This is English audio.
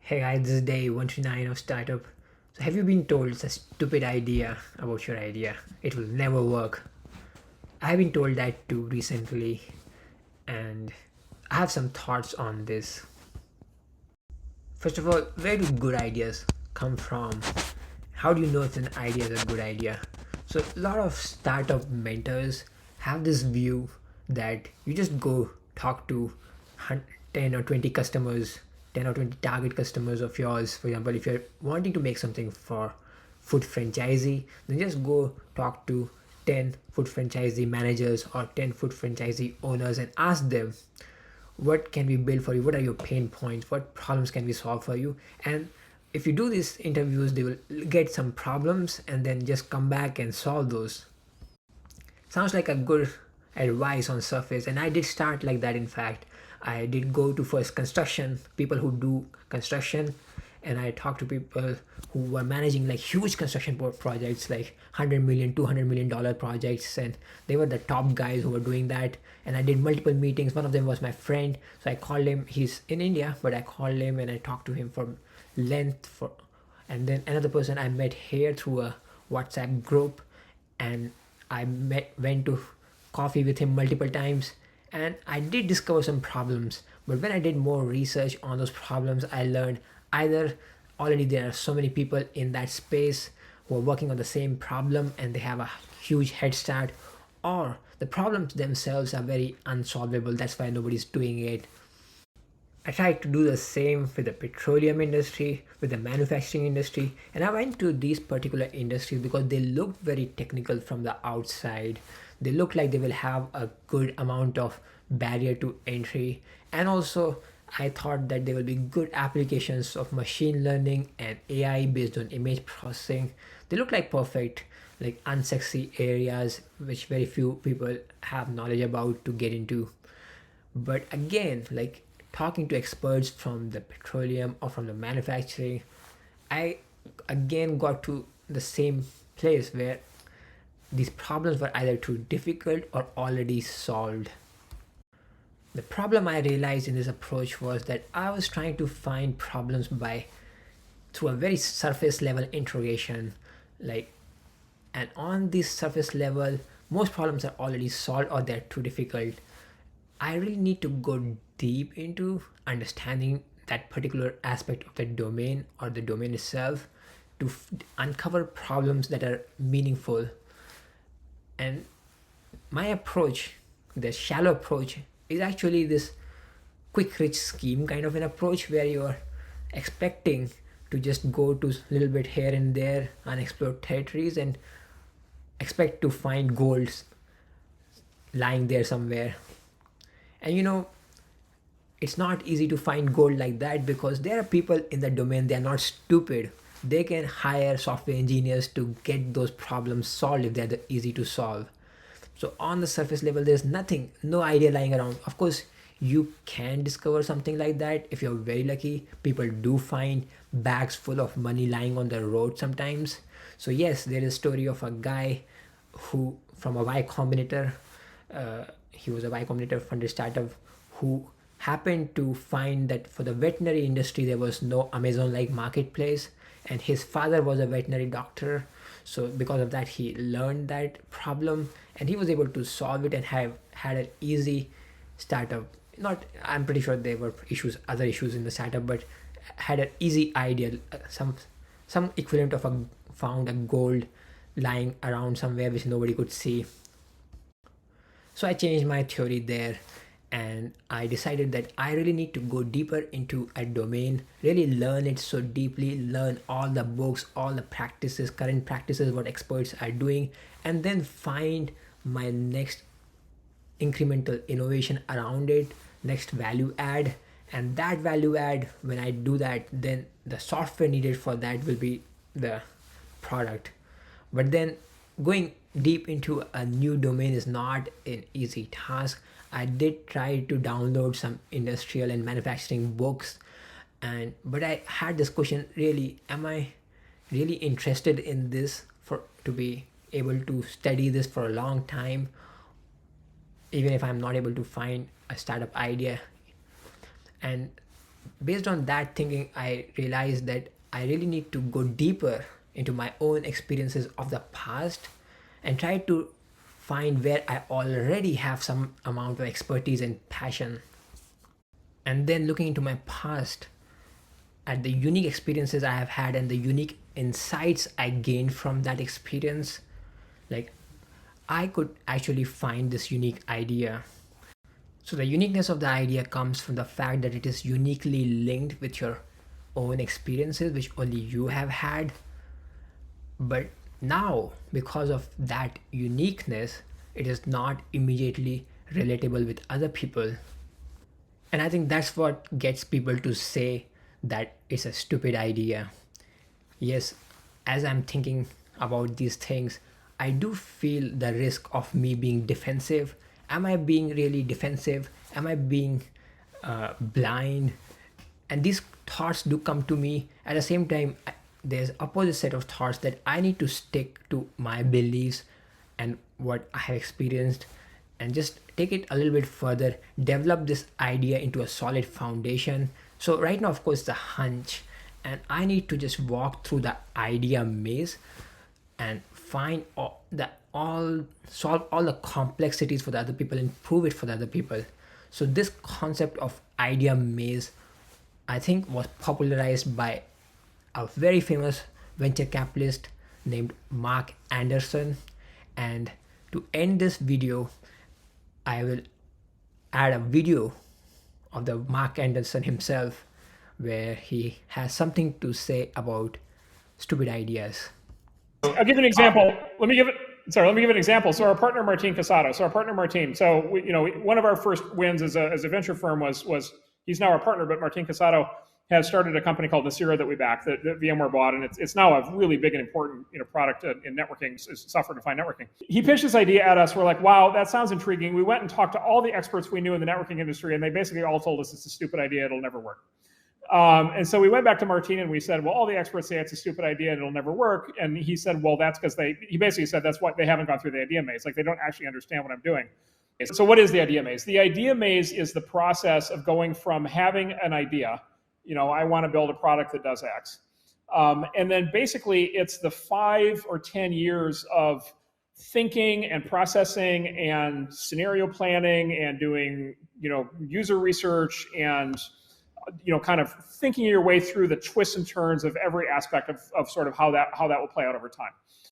Hey guys, this is day 129 of Startup. So, have you been told it's a stupid idea about your idea? It will never work. I've been told that too recently, and I have some thoughts on this. First of all, where do good ideas come from? How do you know if an idea is a good idea? So, a lot of startup mentors have this view that you just go talk to 10 or 20 customers, 10 or 20 target customers of yours. For example, if you're wanting to make something for food franchisee, then just go talk to 10 food franchisee managers or 10 food franchisee owners and ask them what can we build for you, what are your pain points, what problems can we solve for you. And if you do these interviews, they will get some problems and then just come back and solve those. Sounds like a good advice on surface, and I did start like that. In fact, I did go to first construction, people who do construction, and I talked to people who were managing like huge construction projects, like 100 million, $200 million projects, and they were the top guys who were doing that. And I did multiple meetings. One of them was my friend, so I called him. He's in India, but I called him and I talked to him for length for. And then another person I met here through a WhatsApp group, and went to coffee with him multiple times, and I did discover some problems. But when I did more research on those problems, I learned either already there are so many people in that space who are working on the same problem and they have a huge head start, or the problems themselves are very unsolvable. That's why nobody's doing it. I tried to do the same with the petroleum industry, with the manufacturing industry, and I went to these particular industries because they looked very technical from the outside. They look like they will have a good amount of barrier to entry, and also I thought that there will be good applications of machine learning and AI based on image processing. They look like perfect, like unsexy areas which very few people have knowledge about to get into. But again, like talking to experts from the petroleum or from the manufacturing, I again got to the same place where these problems were either too difficult or already solved. The problem I realized in this approach was that I was trying to find problems by through a very surface level interrogation, like, and on this surface level most problems are already solved or they're too difficult. I really need to go deep into understanding that particular aspect of the domain or the domain itself to uncover problems that are meaningful. And my approach, the shallow approach, is actually this quick rich scheme kind of an approach where you're expecting to just go to a little bit here and there unexplored territories and expect to find golds lying there somewhere. And it's not easy to find gold like that because there are people in the domain, they are not stupid. They can hire software engineers to get those problems solved if they're easy to solve. So on the surface level there's nothing, no idea lying around. Of course you can discover something like that if you're very lucky. People do find bags full of money lying on the road sometimes. So yes, there is a story of a guy who from a Y Combinator, he was a Y Combinator funded startup who happened to find that for the veterinary industry there was no Amazon like marketplace, and his father was a veterinary doctor. So because of that he learned that problem and he was able to solve it and have had an easy startup. Not, I'm pretty sure there were other issues in the startup, but had an easy idea, some equivalent of a found a gold lying around somewhere which nobody could see. So I changed my theory there, and I decided that I really need to go deeper into a domain, really learn it so deeply, learn all the books, all the practices, current practices, what experts are doing, and then find my next incremental innovation around it, next value add. And that value add, when I do that, then the software needed for that will be the product. But then going deep into a new domain is not an easy task. I did try to download some industrial and manufacturing books, and but I had this question, really am I really interested in this for to be able to study this for a long time, even if I'm not able to find a startup idea. And based on that thinking, I realized that I really need to go deeper into my own experiences of the past and try to find where I already have some amount of expertise and passion. And then looking into my past at the unique experiences I have had and the unique insights I gained from that experience, like I could actually find this unique idea. So the uniqueness of the idea comes from the fact that it is uniquely linked with your own experiences, which only you have had. But now, because of that uniqueness, it is not immediately relatable with other people. And I think that's what gets people to say that it's a stupid idea. Yes, as I'm thinking about these things, I do feel the risk of me being defensive. Am I being really defensive? Am I being blind? And these thoughts do come to me. At the same time, there's opposite set of thoughts that I need to stick to my beliefs and what I have experienced and just take it a little bit further, develop this idea into a solid foundation. So right now, of course, the hunch, and I need to just walk through the idea maze and find all solve all the complexities for the other people and prove it for the other people. So this concept of idea maze, I think, was popularized by a very famous venture capitalist named Mark Anderson. And to end this video, I will add a video of the Mark Anderson himself where he has something to say about stupid ideas. I'll give you an example. Let me give an example. So our partner Martin Casado. So our partner Martin. So one of our first wins as a venture firm was he's now our partner, but Martin Casado has started a company called Nicira that we back that VMware bought, and it's now a really big and important product in networking, software-defined networking. He pitched this idea at us. We're like, wow, that sounds intriguing. We went and talked to all the experts we knew in the networking industry, and they basically all told us it's a stupid idea. It'll never work. And so we went back to Martin and we said, well, all the experts say it's a stupid idea and it'll never work. And he said, well, that's because he basically said that's why they haven't gone through the idea maze. Like, they don't actually understand what I'm doing. So what is the idea maze? The idea maze is the process of going from having an idea, I want to build a product that does X. And then basically it's the 5 or 10 years of thinking and processing and scenario planning and doing, user research and kind of thinking your way through the twists and turns of every aspect of sort of how that will play out over time.